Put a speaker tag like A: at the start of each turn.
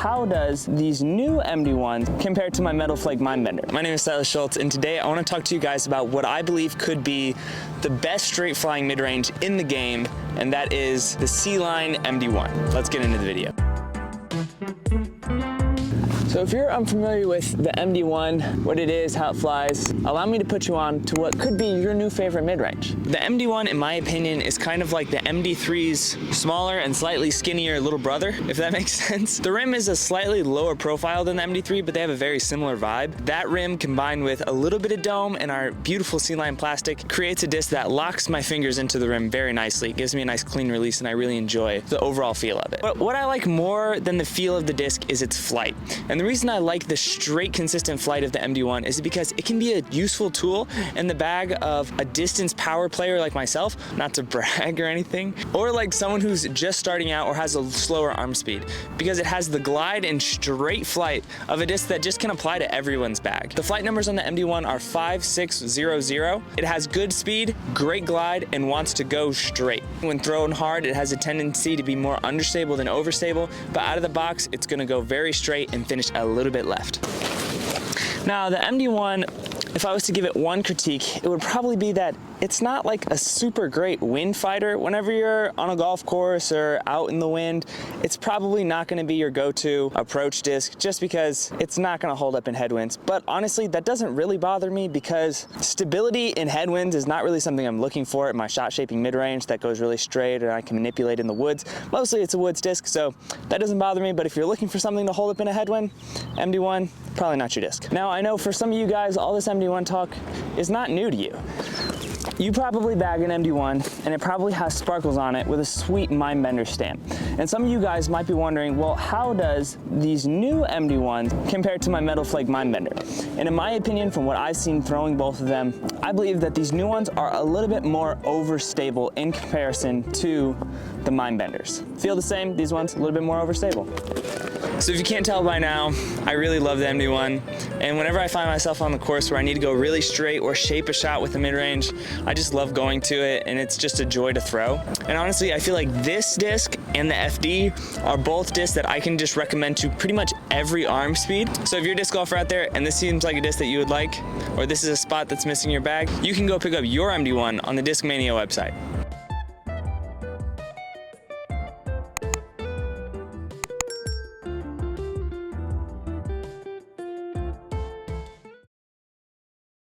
A: how does these new MD1s compare to my Metal Flake Mindbender? My name is Silas Schultz, and today I want to talk to you guys about what I believe could be the best straight flying mid-range in the game, and that is the C-line MD1. Let's get into the video. So if you're unfamiliar with the MD1, what it is, how it flies, allow me to put you on to what could be your new favorite mid-range. The MD1, in my opinion, is kind of like the MD3's smaller and slightly skinnier little brother, if that makes sense. The rim is a slightly lower profile than the MD3, but they have a very similar vibe. That rim combined with a little bit of dome and our beautiful C-line plastic creates a disc that locks my fingers into the rim very nicely. It gives me a nice clean release, and I really enjoy the overall feel of it. But what I like more than the feel of the disc is its flight. And the reason I like the straight, consistent flight of the MD1 is because it can be a useful tool in the bag of a distance power player like myself, not to brag or anything, or like someone who's just starting out or has a slower arm speed, because it has the glide and straight flight of a disc that just can apply to everyone's bag. The flight numbers on the MD1 are 5, 6, 0, 0. It has good speed, great glide, and wants to go straight. When thrown hard, it has a tendency to be more understable than overstable, but out of the box, it's gonna go very straight and finish a little bit left. Now the MD1, if I was to give it one critique, it would probably be that it's not like a super great wind fighter. Whenever you're on a golf course or out in the wind, it's probably not gonna be your go-to approach disc just because it's not gonna hold up in headwinds. But honestly, that doesn't really bother me because stability in headwinds is not really something I'm looking for at my shot shaping mid-range that goes really straight and I can manipulate in the woods. Mostly it's a woods disc, so that doesn't bother me, but if you're looking for something to hold up in a headwind, MD1, probably not your disc. Now I know for some of you guys, all this MD1 talk is not new to you. You probably bag an MD1 and it probably has sparkles on it with a sweet Mindbender stamp. And some of you guys might be wondering, well, how does these new MD1s compare to my Metal Flake Mindbender? And in my opinion, from what I've seen throwing both of them, I believe that these new ones are a little bit more overstable in comparison to the Mindbenders. Feel the same, these ones a little bit more overstable. So if you can't tell by now, I really love the MD1, and whenever I find myself on the course where I need to go really straight or shape a shot with the mid-range, I just love going to it, and it's just a joy to throw. And honestly, I feel like this disc and the FD are both discs that I can just recommend to pretty much every arm speed. So if you're a disc golfer out there and this seems like a disc that you would like, or this is a spot that's missing your bag, you can go pick up your MD1 on the Discmania website.